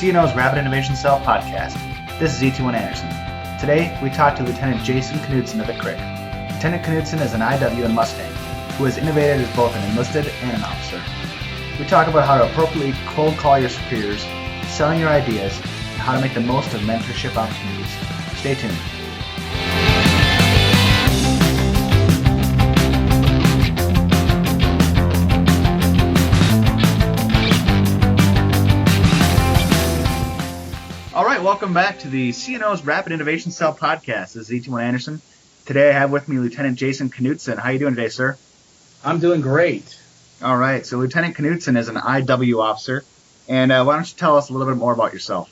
CNO's Rapid Innovation Cell podcast. This is E21 Anderson. Today, we talk to Lieutenant Jason Knudson of the CRIC. Lieutenant Knudson is an IW in Mustang who has innovated as both an enlisted and an officer. We talk about how to appropriately cold call your superiors, selling your ideas, and how to make the most of mentorship opportunities. Stay tuned. All right, welcome back to the CNO's Rapid Innovation Cell podcast. This is E21 Anderson. Today I have with me Lieutenant Jason Knudson. How are you doing today, sir? I'm doing great. All right, so Lieutenant Knudson is an IW officer. And why don't you tell us a little bit more about yourself?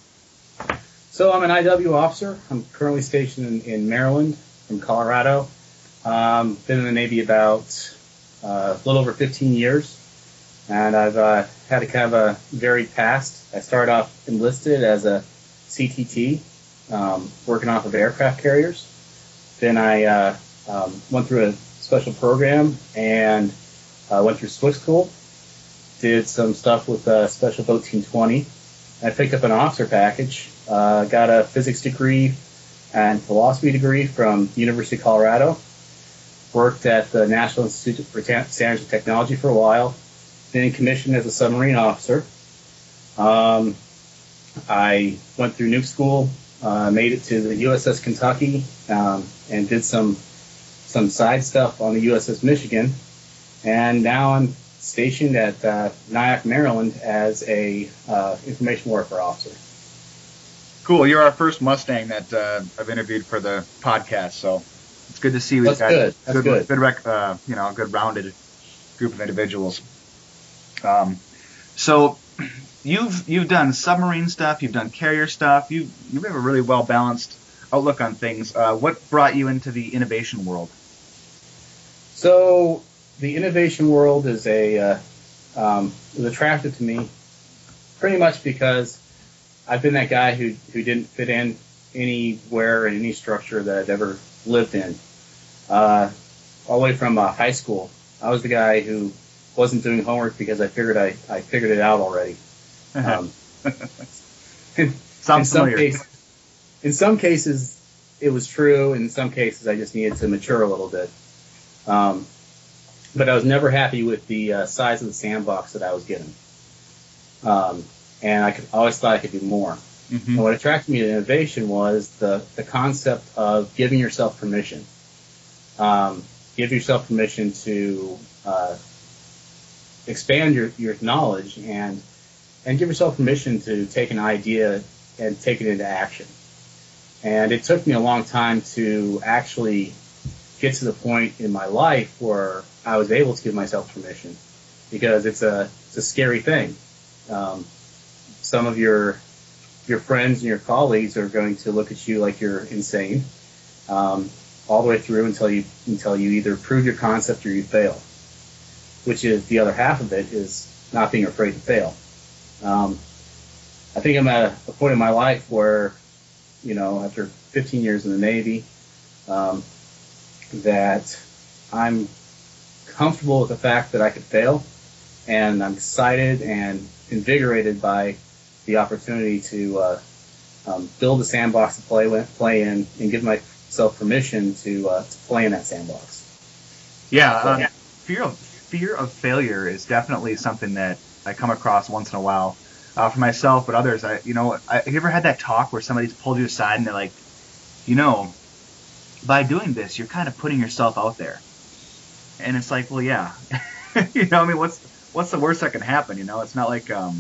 So I'm an IW officer. I'm currently stationed in Maryland from Colorado. Been in the Navy about a little over 15 years. And I've had a kind of a varied past. I started off enlisted as a CTT, working off of aircraft carriers. Then I went through a special program and went through SWIC school. Did some stuff with Special Boat Team 20. I picked up an officer package. Got a physics degree and philosophy degree from University of Colorado. Worked at the National Institute for Standards and Technology for a while. Then commissioned as a submarine officer. I went through nuke school, made it to the USS Kentucky, and did some side stuff on the USS Michigan. And now I'm stationed at Nyack, Maryland as a information warfare officer. Cool. You're our first Mustang that I've interviewed for the podcast, so it's good to see we've got good good rounded group of individuals. So you've done submarine stuff, you've done carrier stuff, you have a really well balanced outlook on things. What brought you into the innovation world? So the innovation world is was attractive to me pretty much because I've been that guy who didn't fit in anywhere in any structure that I've ever lived in. All the way from high school, I was the guy who wasn't doing homework because I figured it out already. Sounds familiar. In some cases, it was true. In some cases, I just needed to mature a little bit. But I was never happy with the size of the sandbox that I was given. And I always thought I could do more. Mm-hmm. And what attracted me to innovation was the concept of giving yourself permission. Give yourself permission to expand your knowledge and give yourself permission to take an idea and take it into action. And it took me a long time to actually get to the point in my life where I was able to give myself permission, because it's a scary thing. Some of your friends and your colleagues are going to look at you like you're insane, all the way through until you either prove your concept or you fail, which is the other half of it, is not being afraid to fail. I think I'm at a point in my life where, after 15 years in the Navy, that I'm comfortable with the fact that I could fail, and I'm excited and invigorated by the opportunity to build a sandbox to play in and give myself permission to play in that sandbox. Yeah, fear of failure is definitely something that I come across once in a while. For myself, but others, have you ever had that talk where somebody's pulled you aside and they're like, by doing this, you're kind of putting yourself out there. And it's like, well, yeah. What's the worst that can happen? It's not like, I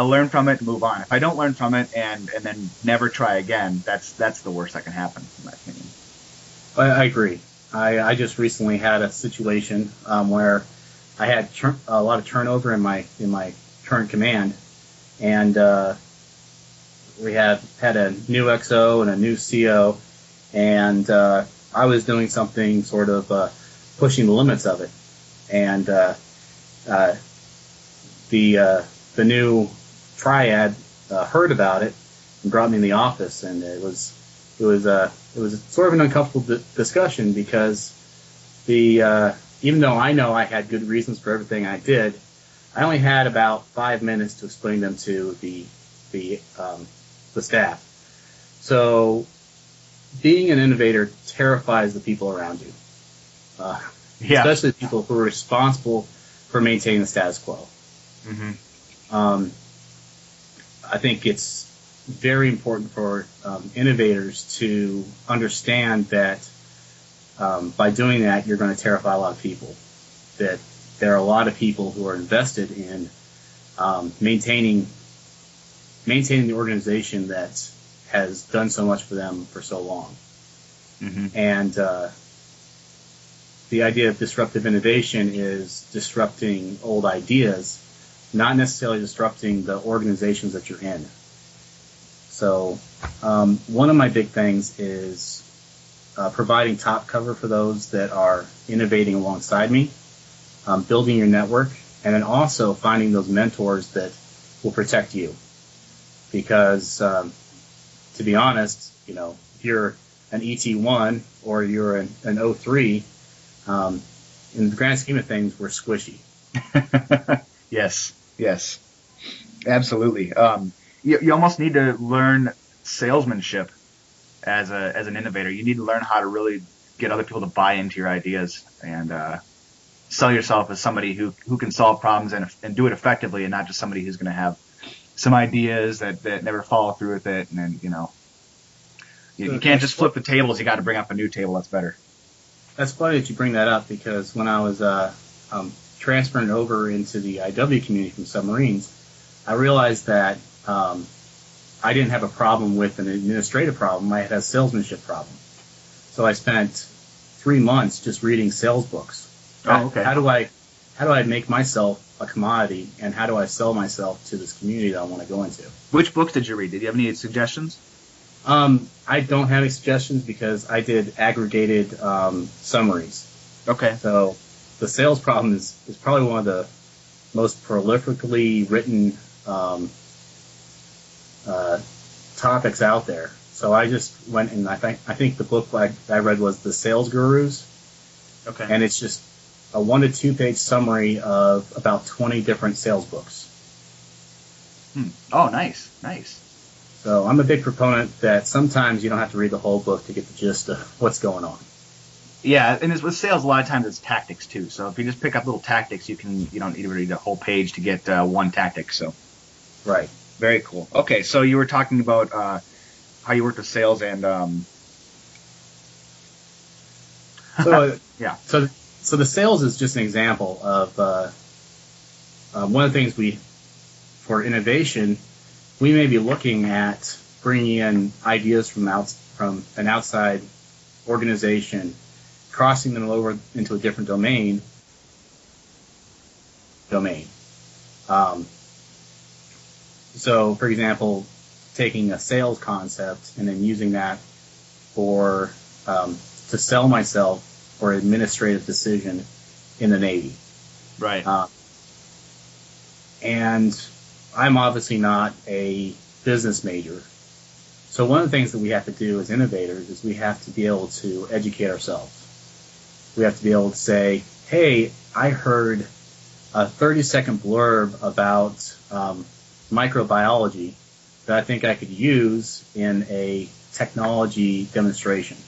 learn from it and move on. If I don't learn from it and then never try again, that's the worst that can happen, in my opinion. I agree. I just recently had a situation where I had a lot of turnover in my current command, and we had a new XO and a new CO, and I was doing something sort of pushing the limits of it, and the new triad heard about it and brought me in the office, and it was sort of an uncomfortable discussion, because even though I know I had good reasons for everything I did, I only had about 5 minutes to explain them to the staff. So being an innovator terrifies the people around you, especially the people who are responsible for maintaining the status quo. Mm-hmm. I think it's very important for innovators to understand that by doing that, you're going to terrify a lot of people. That there are a lot of people who are invested in maintaining the organization that has done so much for them for so long. Mm-hmm. And the idea of disruptive innovation is disrupting old ideas, not necessarily disrupting the organizations that you're in. So one of my big things is providing top cover for those that are innovating alongside me, building your network, and then also finding those mentors that will protect you. Because to be honest, if you're an ET1 or you're an O3, in the grand scheme of things, we're squishy. Yes, absolutely. You almost need to learn salesmanship as an innovator. You need to learn how to really get other people to buy into your ideas and sell yourself as somebody who can solve problems and do it effectively, and not just somebody who's going to have some ideas that never follow through with it. And then, you can't just flip the tables. You got to bring up a new table that's better. That's funny that you bring that up, because when I was transferring over into the IW community from submarines, I realized that I didn't have a problem with an administrative problem. I had a salesmanship problem. So I spent 3 months just reading sales books. Oh, okay. How do I make myself a commodity, and how do I sell myself to this community that I want to go into? Which books did you read? Did you have any suggestions? I don't have any suggestions because I did aggregated summaries. Okay. So the sales problem is probably one of the most prolifically written topics out there. So I just went and I think the book I read was The Sales Gurus. Okay. And it's just a 1 to 2 page summary of about 20 different sales books. Oh, nice. So I'm a big proponent that sometimes you don't have to read the whole book to get the gist of what's going on. Yeah, and with sales, a lot of times it's tactics too. So if you just pick up little tactics, you don't need to read the whole page to get one tactic. So, right, very cool. Okay, so you were talking about how you worked with sales and so yeah. So the sales is just an example of one of the things for innovation, we may be looking at bringing in ideas from an outside organization, crossing them over into a different domain. So, for example, taking a sales concept and then using that to sell myself for an administrative decision in the Navy. Right. And I'm obviously not a business major. So one of the things that we have to do as innovators is we have to be able to educate ourselves. We have to be able to say, hey, I heard a 30-second blurb about microbiology that I think I could use in a technology demonstration.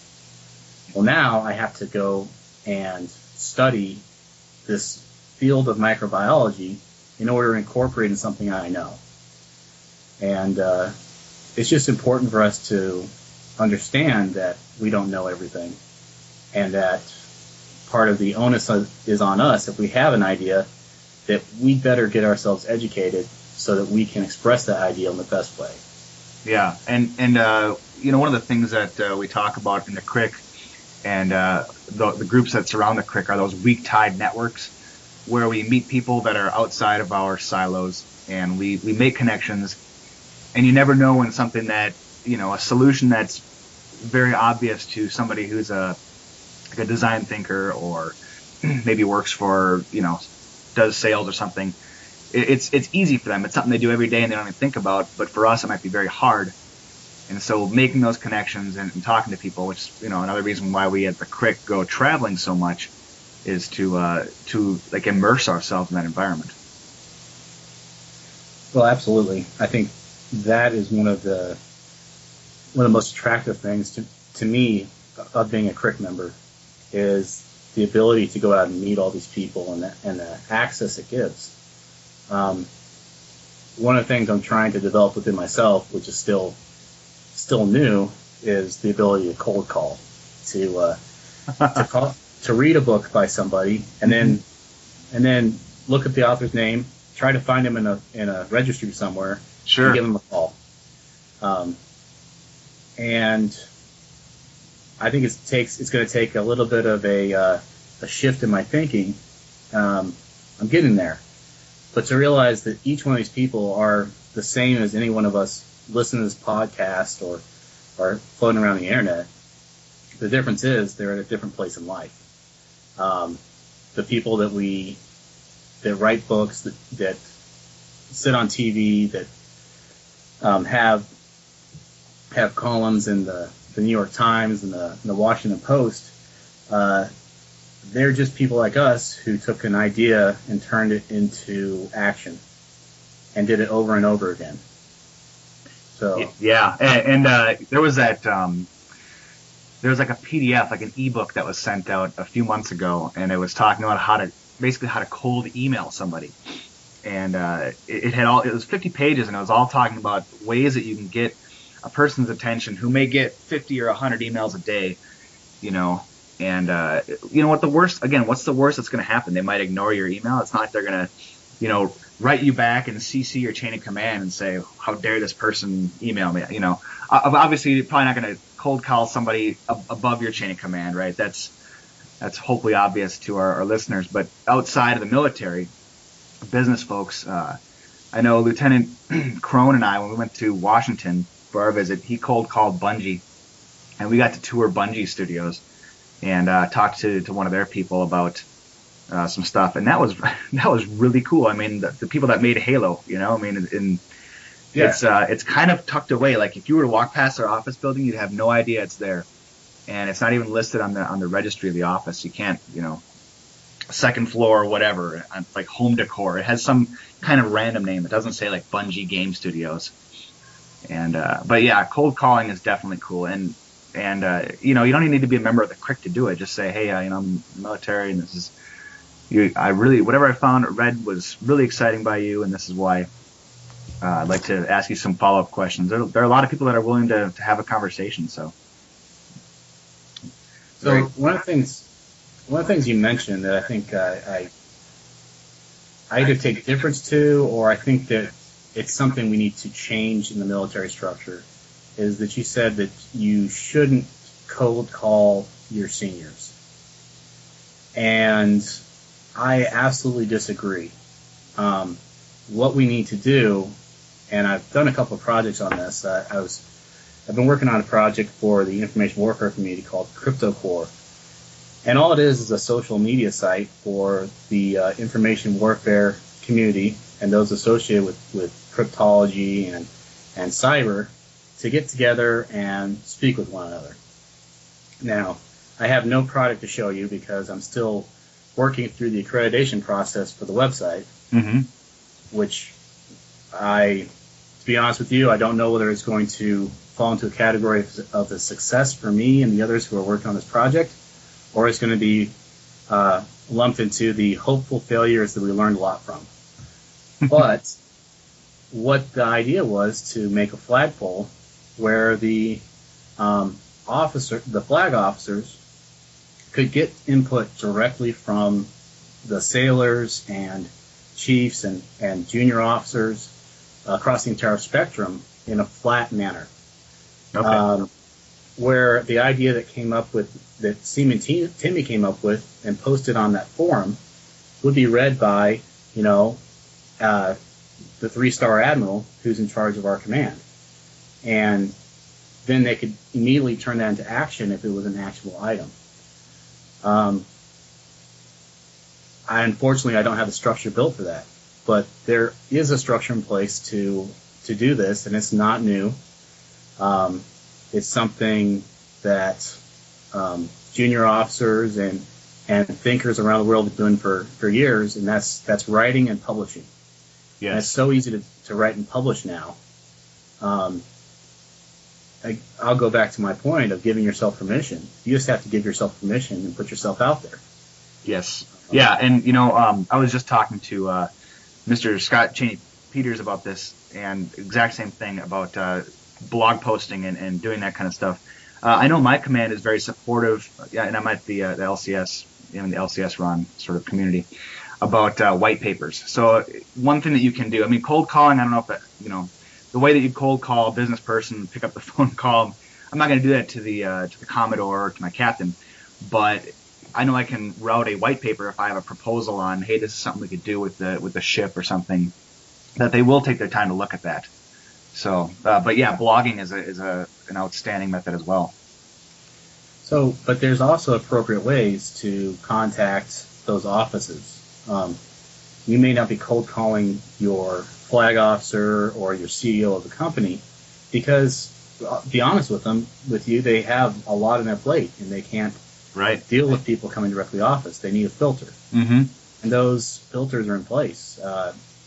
Well, now I have to go and study this field of microbiology in order to incorporate in something I know. And it's just important for us to understand that we don't know everything, and that part of the onus is on us if we have an idea that we better get ourselves educated so that we can express that idea in the best way. Yeah, and one of the things that we talk about in the CRIC and the groups that surround the CRIC are those weak tied networks, where we meet people that are outside of our silos and we make connections, and you never know when something that, a solution that's very obvious to somebody who's a design thinker or maybe works for, does sales or something. It's easy for them. It's something they do every day and they don't even think about, but for us it might be very hard. And so making those connections and talking to people, which, another reason why we at the CRIC go traveling so much, is to immerse ourselves in that environment. Well, absolutely. I think that is one of the most attractive things to me of being a CRIC member is the ability to go out and meet all these people and the access it gives. One of the things I'm trying to develop within myself, which is still new, is the ability to cold call, to read a book by somebody and then look at the author's name, try to find him in a registry somewhere, Sure, and give him a call. And I think it's going to take a little bit of a shift in my thinking. I'm getting there, but to realize that each one of these people are the same as any one of us listening to this podcast or floating around the internet. The difference is they're at a different place in life. The people that write books, that sit on TV, that have columns in the New York Times and the Washington Post, they're just people like us who took an idea and turned it into action and did it over and over again. So yeah, and there was that there was like a PDF, like an ebook that was sent out a few months ago, and it was talking about how to cold email somebody. And it was 50 pages, and it was all talking about ways that you can get a person's attention who may get 50 or 100 emails a day, and what's the worst that's going to happen? They might ignore your email. It's not like they're going to, write you back and CC your chain of command and say, how dare this person email me? Obviously you're probably not going to cold call somebody above your chain of command, right? That's hopefully obvious to our listeners, but outside of the military, business folks, I know Lieutenant Crone and I, when we went to Washington for our visit, he cold called Bungie, and we got to tour Bungie studios and talk to one of their people about some stuff, and that was really cool. I mean, the people that made Halo, it's kind of tucked away. Like if you were to walk past our office building, you'd have no idea it's there, and it's not even listed on the registry of the office. You can't, second floor or whatever, like home decor. It has some kind of random name. It doesn't say like Bungie Game Studios. And but yeah, cold calling is definitely cool. And you don't even need to be a member of the CRIC to do it. Just say, hey, I'm in the military, and this is whatever I found or read was really exciting by you, and this is why I'd like to ask you some follow-up questions. There are a lot of people that are willing to have a conversation. So one of the things you mentioned that I think I either take difference to, or I think that it's something we need to change in the military structure, is that you said that you shouldn't cold call your seniors. And I absolutely disagree. What we need to do, and I've done a couple of projects on this. I've been working on a project for the information warfare community called Crypto Corps. And all it is a social media site for the information warfare community and those associated with cryptology and cyber to get together and speak with one another. Now, I have no product to show you because I'm still working through the accreditation process for the website, which to be honest with you, I don't know whether it's going to fall into a category of a success for me and the others who are working on this project, or it's going to be lumped into the hopeful failures that we learned a lot from. But what the idea was to make a flagpole where the flag officers could get input directly from the sailors and chiefs and junior officers across the entire spectrum in a flat manner. Okay. Where the idea that Seaman Timmy came up with and posted on that forum would be read by, the 3-star admiral who's in charge of our command. And then they could immediately turn that into action if it was an actual item. Unfortunately, I don't have the structure built for that. But there is a structure in place to do this, and it's not new. It's something that junior officers and thinkers around the world have been doing for years, and that's writing and publishing. And it's so easy to write and publish now. I'll go back to my point of giving yourself permission. You just have to give yourself permission and put yourself out there. Yes. Yeah, and I was just talking to Mr. Scott Cheney Peters about this, and exact same thing about blog posting and doing that kind of stuff. I know my command is very supportive, and I'm at the LCS, the LCS run sort of community, about white papers. So one thing that you can do, I mean, cold calling, I don't know if that, the way that you cold call a business person, pick up the phone call, I'm not going to do that to the Commodore or to my captain, but I know I can route a white paper if I have a proposal on, hey, this is something we could do with the ship or something, that they will take their time to look at that. So, but yeah, blogging is an outstanding method as well. So, but there's also appropriate ways to contact those offices. You may not be cold calling your flag officer or your CEO of the company because, be honest with you, they have a lot on their plate and they can't deal with people coming directly to office. They need a filter. Mm-hmm. And those filters are in place.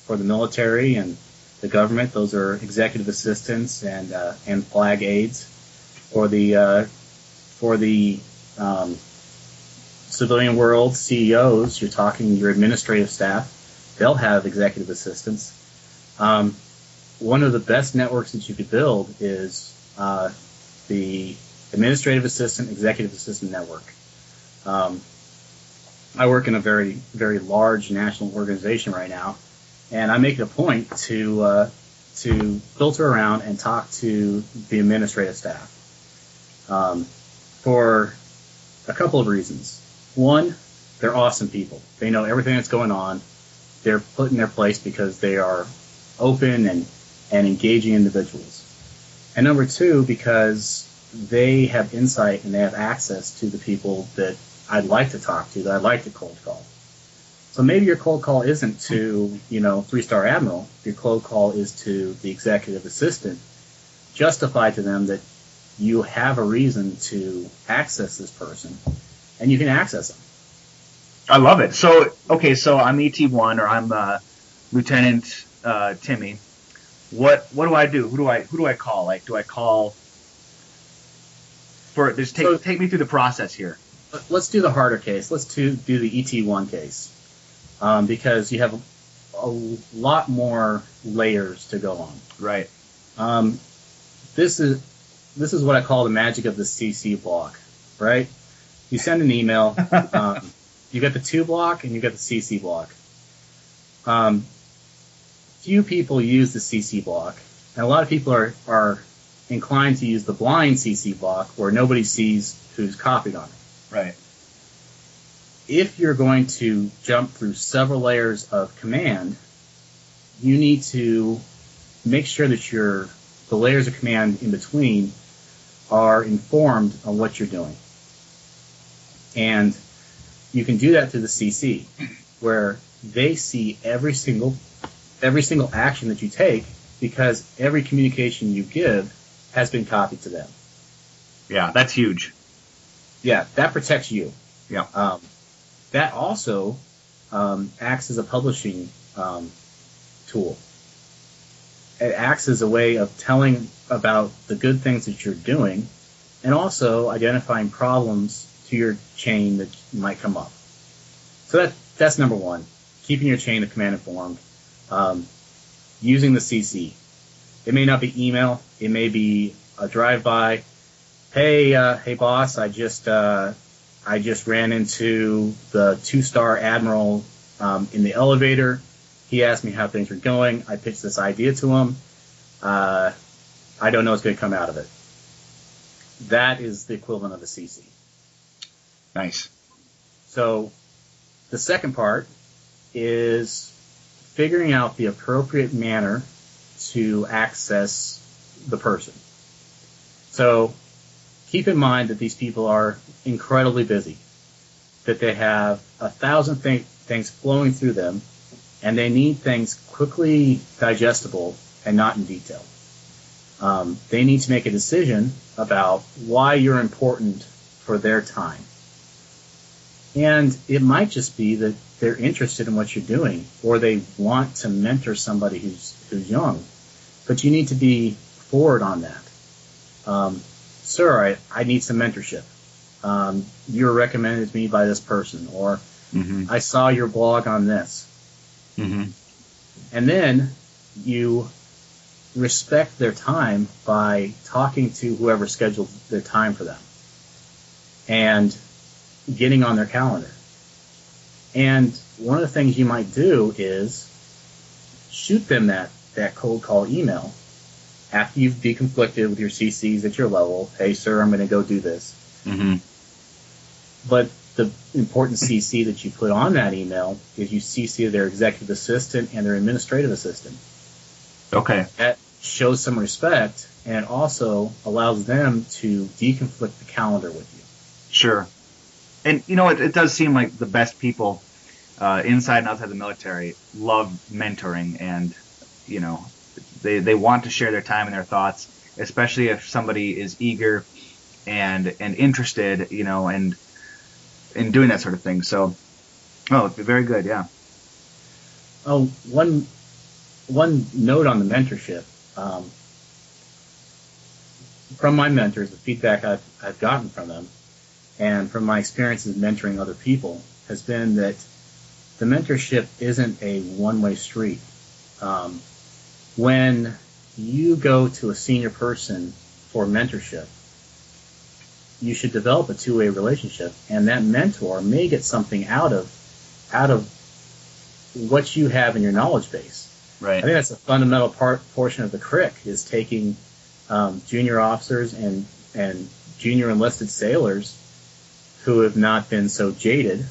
For the military and the government, those are executive assistants and flag aides. For the civilian world, CEOs, you're talking your administrative staff, they'll have executive assistants. One of the best networks that you could build is the administrative assistant, executive assistant network. I work in a very, very large national organization right now, and I make it a point to filter around and talk to the administrative staff for a couple of reasons. One, they're awesome people. They know everything that's going on. They're put in their place because they are open and engaging individuals. And number two, because they have insight and they have access to the people that I'd like to talk to, that I'd like to cold call. So maybe your cold call isn't to, 3-star admiral. Your cold call is to the executive assistant. Justify to them that you have a reason to access this person, and you can access them. I love it. So I'm ET1 or I'm Lieutenant Timmy. What do I do? Who do I call? Like, do I call for? Take me through the process here. Let's do the harder case. Let's do the ET1 case, because you have a lot more layers to go on. Right. This is what I call the magic of the CC block. Right. You send an email. You got the to block and you got the CC block. Few people use the CC block, and a lot of people are inclined to use the blind CC block where nobody sees who's copied on it. Right. If you're going to jump through several layers of command, you need to make sure that the layers of command in between are informed on what you're doing. And you can do that through the CC, where they see every single action that you take, because every communication you give has been copied to them. Yeah, that's huge. Yeah, that protects you. Yeah. That also acts as a publishing tool. It acts as a way of telling about the good things that you're doing, and also identifying problems to your chain that might come up. So that's number one, keeping your chain of command informed, using the CC. It may not be email. It may be a drive-by. Hey boss, I just ran into the 2-star admiral in the elevator. He asked me how things were going. I pitched this idea to him. I don't know what's going to come out of it. That is the equivalent of a CC. Nice. So the second part is figuring out the appropriate manner to access the person. So keep in mind that these people are incredibly busy, that they have 1,000 things flowing through them, and they need things quickly digestible and not in detail. They need to make a decision about why you're important for their time. And it might just be that they're interested in what you're doing, or they want to mentor somebody who's young. But you need to be forward on that. Sir, I need some mentorship. You were recommended to me by this person, or I saw your blog on this. And then you respect their time by talking to whoever scheduled their time for them and getting on their calendar. And one of the things you might do is shoot them that cold call email after you've deconflicted with your CCs at your level. Hey, sir, I'm going to go do this. But the important CC that you put on that email is you CC their executive assistant and their administrative assistant. Okay. That shows some respect, and it also allows them to deconflict the calendar with you. Sure. And, it does seem like the best people inside and outside the military love mentoring, and, they want to share their time and their thoughts, especially if somebody is eager and interested, and in doing that sort of thing. So, it'd be very good, yeah. Oh, one note on the mentorship. From my mentors, the feedback I've gotten from them, and from my experiences mentoring other people, has been that the mentorship isn't a one-way street. When you go to a senior person for mentorship, you should develop a two-way relationship, and that mentor may get something out of what you have in your knowledge base. Right. I think that's a fundamental portion of the CRIC, is taking junior officers and junior enlisted sailors who have not been so jaded,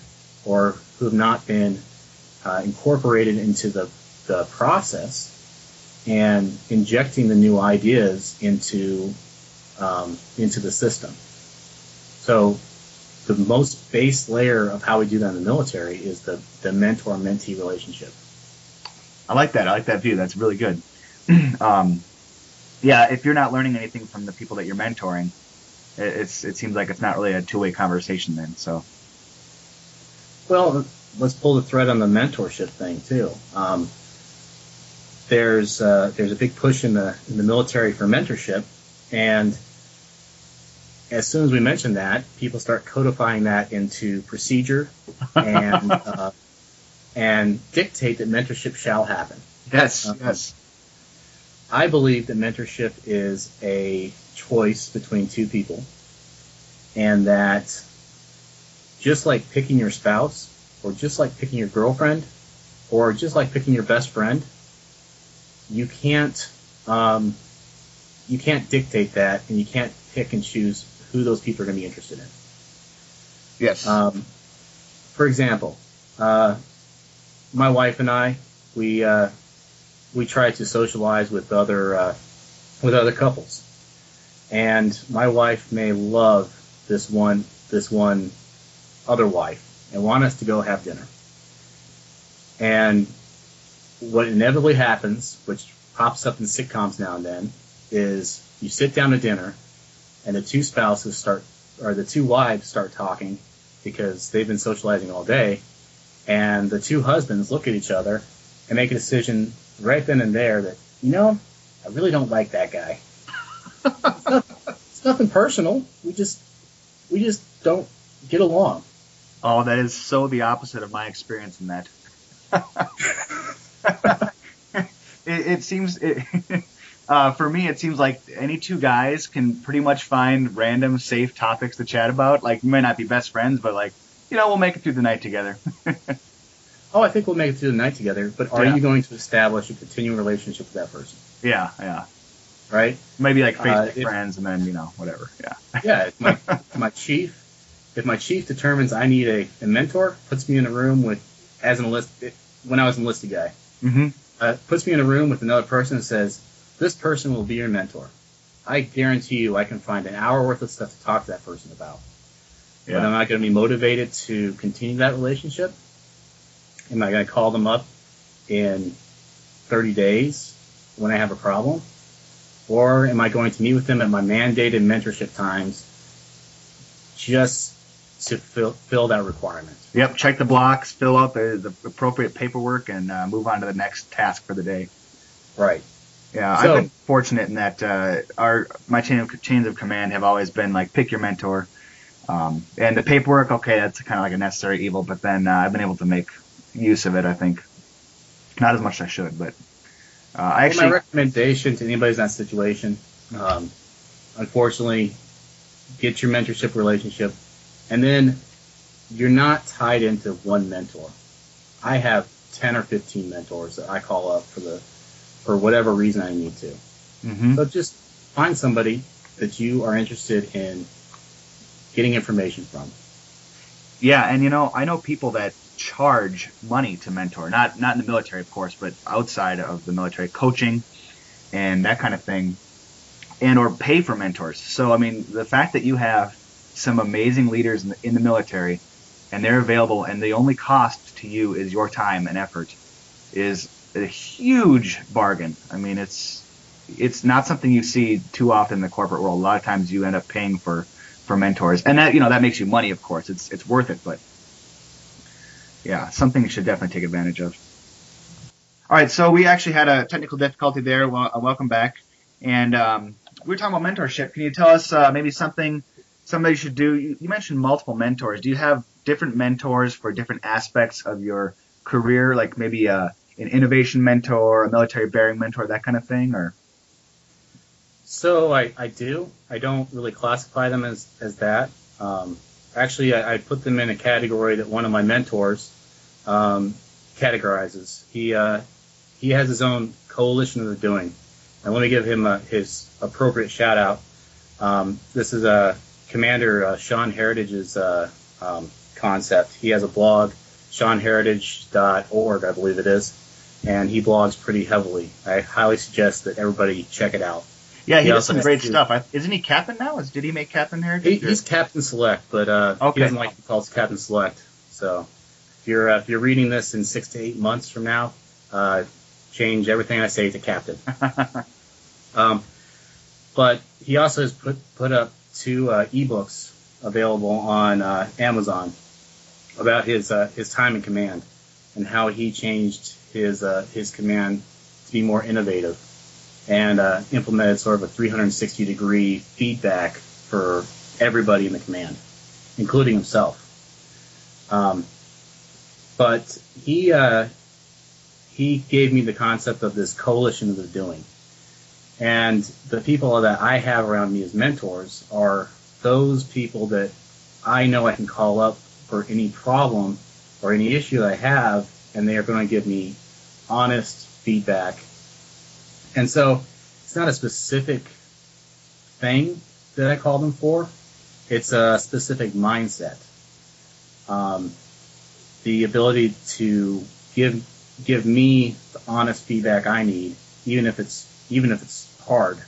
or who have not been incorporated into the process, and injecting the new ideas into the system. So the most base layer of how we do that in the military is the mentor-mentee relationship. I like that. I like that view. That's really good. Yeah, if you're not learning anything from the people that you're mentoring, it seems like it's not really a two-way conversation then. So, well, let's pull the thread on the mentorship thing too. There's a big push in the military for mentorship, and as soon as we mention that, people start codifying that into procedure and dictate that mentorship shall happen. Yes, yes. I believe that mentorship is a choice between two people, and that just like picking your spouse, or just like picking your girlfriend, or just like picking your best friend, you can't dictate that, and you can't pick and choose who those people are going to be interested in. Yes. For example, my wife and I, we try to socialize with other couples, and my wife may love this one other wife and want us to go have dinner. And what inevitably happens, which pops up in sitcoms now and then, is you sit down to dinner, and the two wives start talking because they've been socializing all day, and the two husbands look at each other and make a decision right then and there that, I really don't like that guy. It's nothing personal. We just don't get along. Oh, that is so the opposite of my experience in that. It seems, for me, it seems like any two guys can pretty much find random, safe topics to chat about. Like, we might not be best friends, but we'll make it through the night together. Oh, I think we'll make it through the night together, but are you going to establish a continuing relationship with that person? Yeah. Right? Maybe Facebook friends, and then, whatever. Yeah. Yeah, if my chief determines I need a mentor, puts me in a room when I was an enlisted guy, puts me in a room with another person and says, this person will be your mentor. I guarantee you I can find an hour worth of stuff to talk to that person about. Yeah. But I'm not going to be motivated to continue that relationship. Am I going to call them up in 30 days when I have a problem? Or am I going to meet with them at my mandated mentorship times just to fill that requirement. Yep, check the blocks, fill out the appropriate paperwork, and move on to the next task for the day. Right. Yeah, So, I've been fortunate in that my chains of command have always been like pick your mentor, and the paperwork. Okay, that's kind of like a necessary evil, but then I've been able to make use of it. I think not as much as I should, but my recommendation to anybody in that situation, unfortunately, get your mentorship relationship, and then you're not tied into one mentor. I have 10 or 15 mentors that I call up for whatever reason I need to. Mm-hmm. So just find somebody that you are interested in getting information from. Yeah, and I know people that charge money to mentor, not in the military, of course, but outside of the military, coaching and that kind of thing, and or pay for mentors. So, I mean, the fact that you have some amazing leaders in the military, and they're available, and the only cost to you is your time and effort, is a huge bargain. I mean, it's not something you see too often in the corporate world. A lot of times you end up paying for mentors, and that makes you money, of course. It's worth it, but yeah, something you should definitely take advantage of. All right, so we actually had a technical difficulty there. Well, welcome back, and we were talking about mentorship. Can you tell us maybe something somebody should do? You mentioned multiple mentors. Do you have different mentors for different aspects of your career, like maybe an innovation mentor, a military bearing mentor, that kind of thing, or? So I do. I don't really classify them as that. Actually, I put them in a category that one of my mentors categorizes. He has his own coalition of the doing, and let me give him his appropriate shout out. This is Commander Sean Heritage's concept. He has a blog, seanheritage.org, I believe it is, and he blogs pretty heavily. I highly suggest that everybody check it out. Yeah, he does some great stuff. Isn't he captain now? Did he make captain heritage? He's captain select, but he doesn't like to be called captain select. So if you're reading this in 6 to 8 months from now, change everything I say to captain. But he also has put up 2 ebooks available on Amazon about his time in command and how he changed his command to be more innovative and implemented sort of a 360-degree feedback for everybody in the command, including himself. But he gave me the concept of this coalition of the doing. And the people that I have around me as mentors are those people that I know I can call up for any problem or any issue that I have, and they are going to give me honest feedback. And so it's not a specific thing that I call them for. It's a specific mindset. The ability to give me the honest feedback I need, even if it's hard,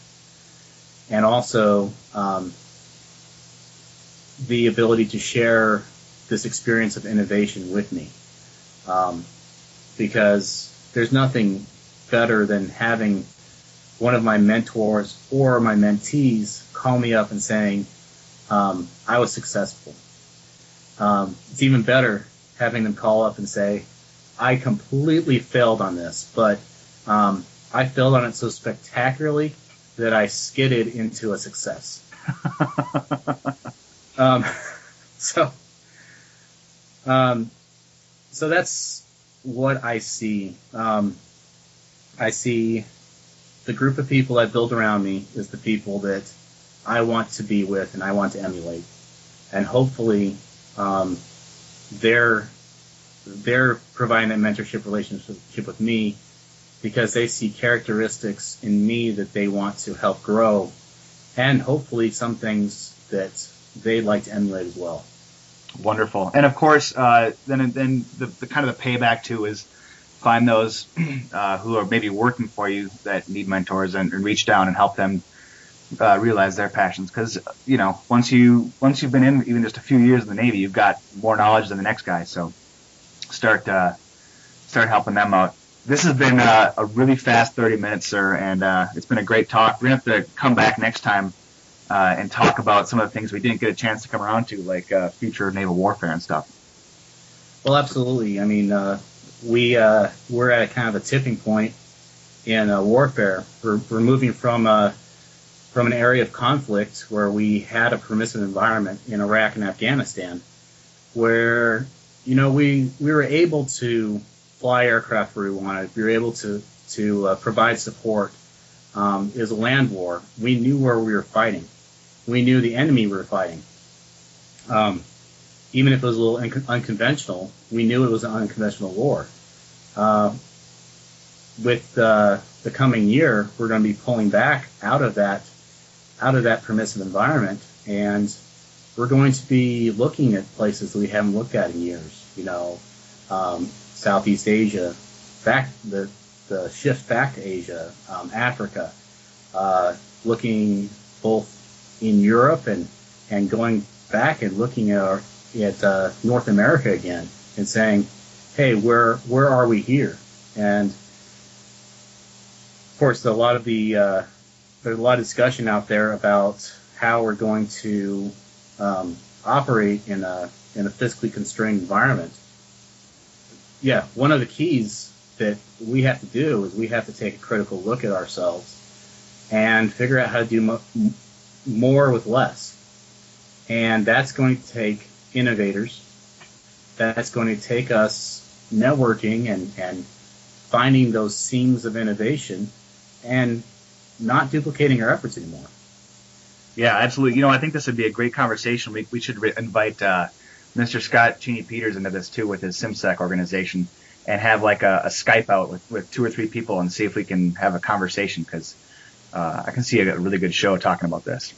and also the ability to share this experience of innovation with me, because there's nothing better than having one of my mentors or my mentees call me up and saying, I was successful. It's even better having them call up and say, I completely failed on this, but I failed on it so spectacularly that I skidded into a success. So that's what I see. I see the group of people I build around me is the people that I want to be with and I want to emulate. And hopefully they're providing that mentorship relationship with me because they see characteristics in me that they want to help grow, and hopefully some things that they'd like to emulate as well. Wonderful. And of course, then the kind of the payback too is find those who are maybe working for you that need mentors and reach down and help them realize their passions. Because once you've been in even just a few years in the Navy, you've got more knowledge than the next guy. So start helping them out. This has been a really fast 30 minutes, sir, and it's been a great talk. We're going to have to come back next time and talk about some of the things we didn't get a chance to come around to, like future naval warfare and stuff. Well, absolutely. I mean, we're at a kind of a tipping point in warfare. We're moving from an area of conflict where we had a permissive environment in Iraq and Afghanistan, where we were able to fly aircraft where we wanted. We were able to provide support. It was a land war. We knew where we were fighting. We knew the enemy we were fighting. Even if it was a little unconventional, we knew it was an unconventional war. With the coming year, we're going to be pulling back out of that permissive environment, and we're going to be looking at places that we haven't looked at in years. Southeast Asia, the shift back to Asia, Africa, looking both in Europe and going back and looking at North America again and saying, hey, where are we here? And of course, there's a lot of discussion out there about how we're going to operate in a physically constrained environment. Yeah, one of the keys that we have to do is we have to take a critical look at ourselves and figure out how to do more with less. And that's going to take innovators. That's going to take us networking and finding those seams of innovation and not duplicating our efforts anymore. Yeah, absolutely. I think this would be a great conversation. We should invite Mr. Scott Cheney-Peters into this too with his SimSec organization and have like a Skype out with 2 or 3 people and see if we can have a conversation, because I can see a really good show talking about this.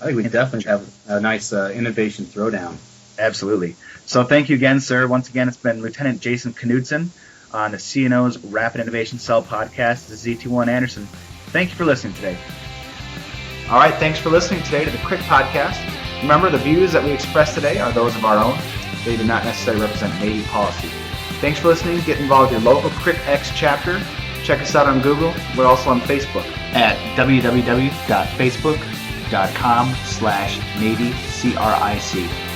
I think we definitely have a nice innovation throwdown. Absolutely. So thank you again, sir. Once again, it's been Lieutenant Jason Knudson on the CNO's Rapid Innovation Cell podcast. This is Z21 Anderson. Thank you for listening today. All right, thanks for listening today to the CRIC podcast. Remember, the views that we express today are those of our own. They do not necessarily represent Navy policy. Thanks for listening. Get involved with your local CRIC-X chapter. Check us out on Google. We're also on Facebook at www.facebook.com/NavyCRIC.